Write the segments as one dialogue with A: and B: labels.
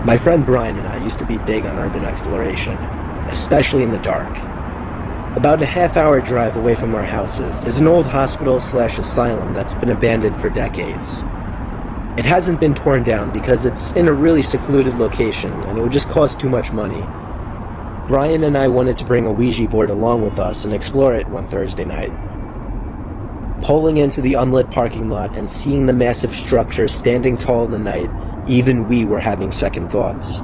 A: My friend Brian and I used to be big on urban exploration, especially in the dark. About a half-hour drive away from our houses is an old hospital/asylum that's been abandoned for decades. It hasn't been torn down because it's in a really secluded location and it would just cost too much money. Brian and I wanted to bring a Ouija board along with us and explore it one Thursday night. Pulling into the unlit parking lot and seeing the massive structure standing tall in the night, even we were having second thoughts.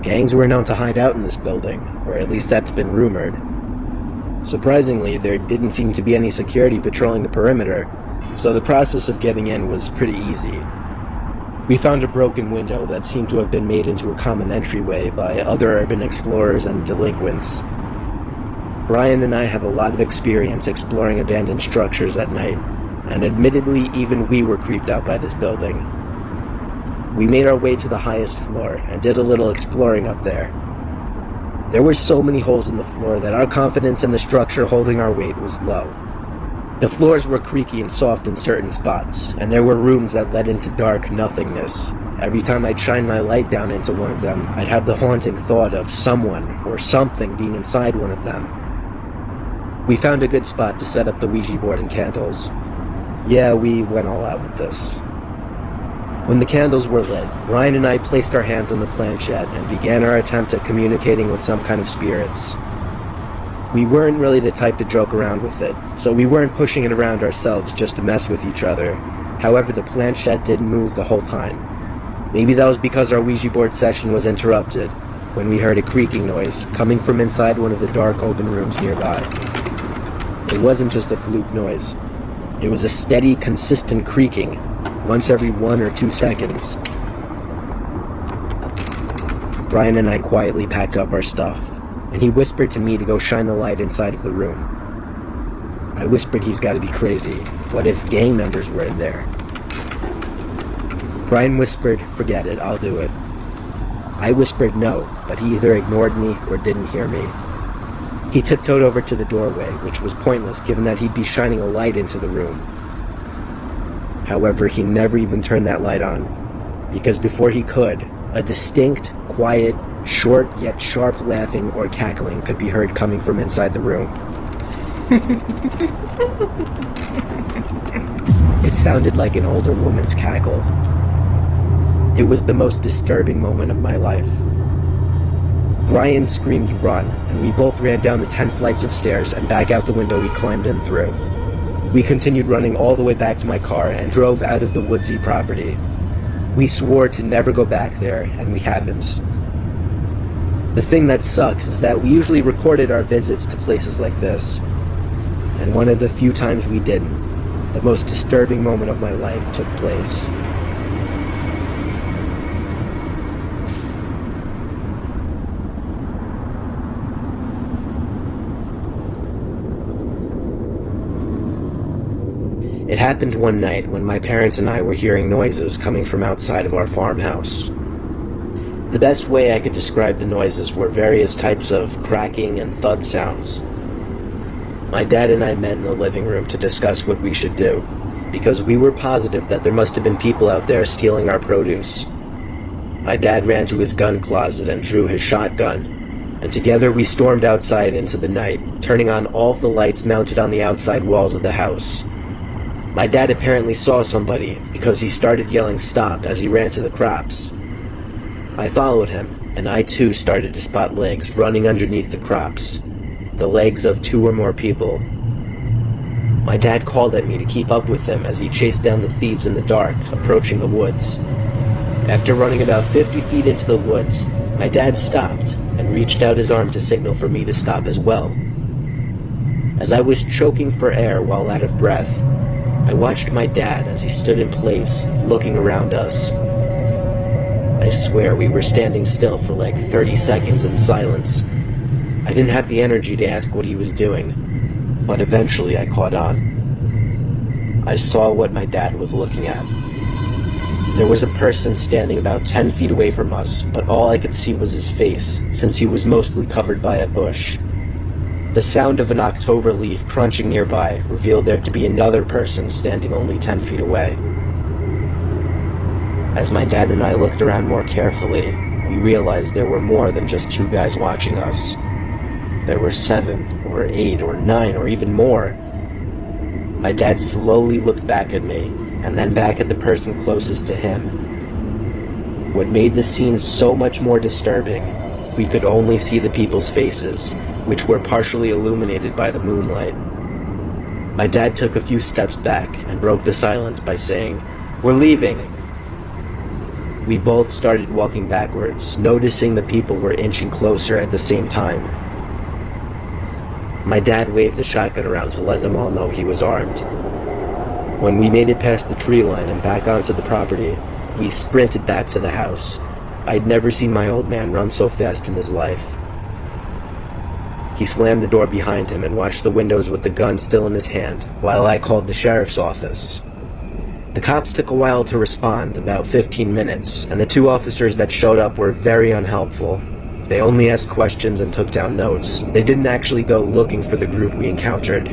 A: Gangs were known to hide out in this building, or at least that's been rumored. Surprisingly, there didn't seem to be any security patrolling the perimeter, so the process of getting in was pretty easy. We found a broken window that seemed to have been made into a common entryway by other urban explorers and delinquents. Brian and I have a lot of experience exploring abandoned structures at night, and admittedly even we were creeped out by this building. We made our way to the highest floor and did a little exploring up there. There were so many holes in the floor that our confidence in the structure holding our weight was low. The floors were creaky and soft in certain spots, and there were rooms that led into dark nothingness. Every time I'd shine my light down into one of them, I'd have the haunting thought of someone or something being inside one of them. We found a good spot to set up the Ouija board and candles. Yeah, we went all out with this. When the candles were lit, Brian and I placed our hands on the planchette and began our attempt at communicating with some kind of spirits. We weren't really the type to joke around with it, so we weren't pushing it around ourselves just to mess with each other. However, the planchette didn't move the whole time. Maybe that was because our Ouija board session was interrupted when we heard a creaking noise coming from inside one of the dark open rooms nearby. It wasn't just a fluke noise. It was a steady, consistent creaking, once every 1 or 2 seconds. Brian and I quietly packed up our stuff, and he whispered to me to go shine the light inside of the room. I whispered he's got to be crazy. What if gang members were in there? Brian whispered, forget it, I'll do it. I whispered no, but he either ignored me or didn't hear me. He tiptoed over to the doorway, which was pointless given that he'd be shining a light into the room. However, he never even turned that light on, because before he could, a distinct, quiet, short yet sharp laughing or cackling could be heard coming from inside the room. It sounded like an older woman's cackle. It was the most disturbing moment of my life. Brian screamed run, and we both ran down the 10 flights of stairs and back out the window we climbed in through. We continued running all the way back to my car and drove out of the woodsy property. We swore to never go back there, and we haven't. The thing that sucks is that we usually recorded our visits to places like this, and one of the few times we didn't, the most disturbing moment of my life took place. It happened one night when my parents and I were hearing noises coming from outside of our farmhouse. The best way I could describe the noises were various types of cracking and thud sounds. My dad and I met in the living room to discuss what we should do, because we were positive that there must have been people out there stealing our produce. My dad ran to his gun closet and drew his shotgun, and together we stormed outside into the night, turning on all of the lights mounted on the outside walls of the house. My dad apparently saw somebody because he started yelling stop as he ran to the crops. I followed him, and I too started to spot legs running underneath the crops. The legs of 2 or more people. My dad called at me to keep up with him as he chased down the thieves in the dark, approaching the woods. After running about 50 feet into the woods, my dad stopped and reached out his arm to signal for me to stop as well. As I was choking for air while out of breath, I watched my dad as he stood in place, looking around us. I swear we were standing still for like 30 seconds in silence. I didn't have the energy to ask what he was doing, but eventually I caught on. I saw what my dad was looking at. There was a person standing about 10 feet away from us, but all I could see was his face, since he was mostly covered by a bush. The sound of an October leaf crunching nearby revealed there to be another person standing only 10 feet away. As my dad and I looked around more carefully, we realized there were more than just 2 guys watching us. There were 7, or 8, or 9, or even more. My dad slowly looked back at me, and then back at the person closest to him. What made the scene so much more disturbing, we could only see the people's faces, which were partially illuminated by the moonlight. My dad took a few steps back and broke the silence by saying, "We're leaving." We both started walking backwards, noticing the people were inching closer at the same time. My dad waved the shotgun around to let them all know he was armed. When we made it past the tree line and back onto the property, we sprinted back to the house. I'd never seen my old man run so fast in his life. He slammed the door behind him and watched the windows with the gun still in his hand, while I called the sheriff's office. The cops took a while to respond, about 15 minutes, and the 2 officers that showed up were very unhelpful. They only asked questions and took down notes. They didn't actually go looking for the group we encountered.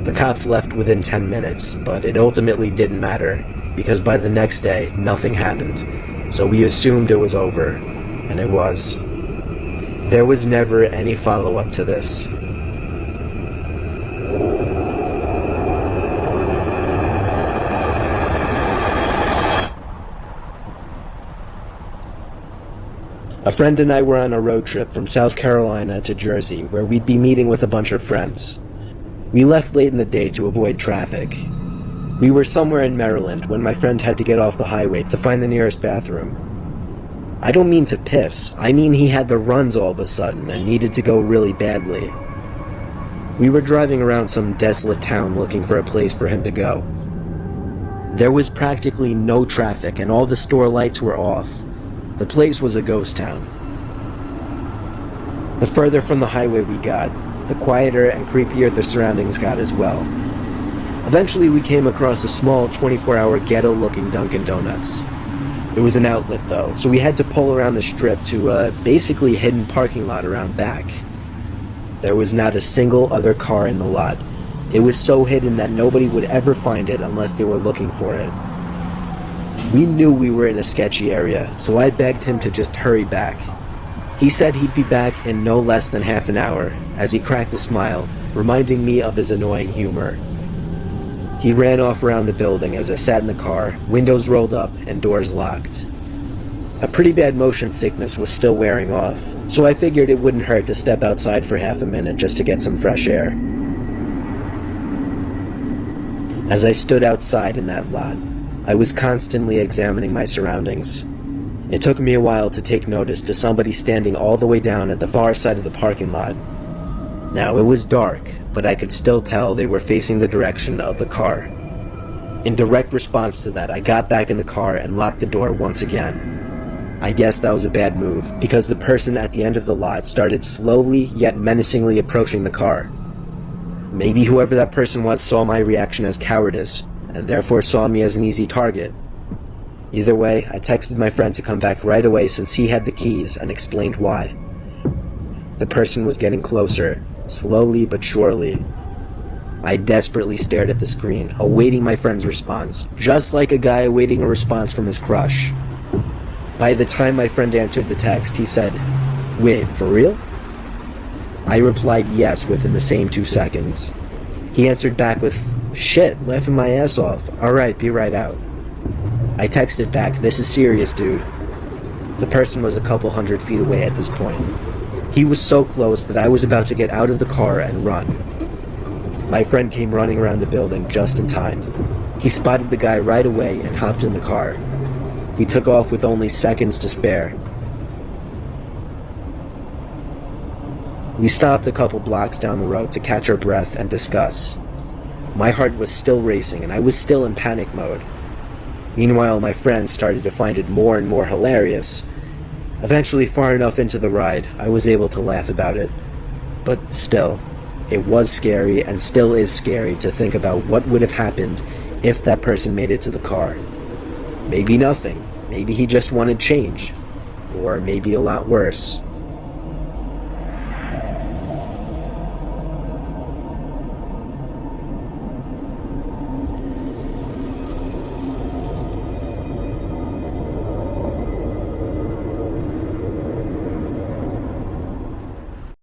A: The cops left within 10 minutes, but it ultimately didn't matter, because by the next day, nothing happened. So we assumed it was over, and it was. There was never any follow-up to this. A friend and I were on a road trip from South Carolina to Jersey, where we'd be meeting with a bunch of friends. We left late in the day to avoid traffic. We were somewhere in Maryland when my friend had to get off the highway to find the nearest bathroom. I don't mean to piss, I mean he had the runs all of a sudden and needed to go really badly. We were driving around some desolate town looking for a place for him to go. There was practically no traffic and all the store lights were off. The place was a ghost town. The further from the highway we got, the quieter and creepier the surroundings got as well. Eventually we came across a small 24-hour ghetto-looking Dunkin' Donuts. It was an outlet though, so we had to pull around the strip to a basically hidden parking lot around back. There was not a single other car in the lot. It was so hidden that nobody would ever find it unless they were looking for it. We knew we were in a sketchy area, so I begged him to just hurry back. He said he'd be back in no less than half an hour, as he cracked a smile, reminding me of his annoying humor. He ran off around the building as I sat in the car, windows rolled up and doors locked. A pretty bad motion sickness was still wearing off, so I figured it wouldn't hurt to step outside for half a minute just to get some fresh air. As I stood outside in that lot, I was constantly examining my surroundings. It took me a while to take notice to somebody standing all the way down at the far side of the parking lot. Now, it was dark, but I could still tell they were facing the direction of the car. In direct response to that, I got back in the car and locked the door once again. I guess that was a bad move, because the person at the end of the lot started slowly yet menacingly approaching the car. Maybe whoever that person was saw my reaction as cowardice, and therefore saw me as an easy target. Either way, I texted my friend to come back right away since he had the keys and explained why. The person was getting closer, slowly but surely. I desperately stared at the screen, awaiting my friend's response, just like a guy awaiting a response from his crush. By the time my friend answered the text, he said, "Wait, for real?" I replied yes within the same 2 seconds. He answered back with, "Shit, laughing my ass off. Alright, be right out." I texted back, "This is serious, dude." The person was a couple 100 feet away at this point. He was so close that I was about to get out of the car and run. My friend came running around the building just in time. He spotted the guy right away and hopped in the car. We took off with only seconds to spare. We stopped a couple blocks down the road to catch our breath and discuss. My heart was still racing and I was still in panic mode. Meanwhile, my friends started to find it more and more hilarious. Eventually, far enough into the ride, I was able to laugh about it. But still, it was scary and still is scary to think about what would have happened if that person made it to the car. Maybe nothing. Maybe he just wanted change. Or maybe a lot worse.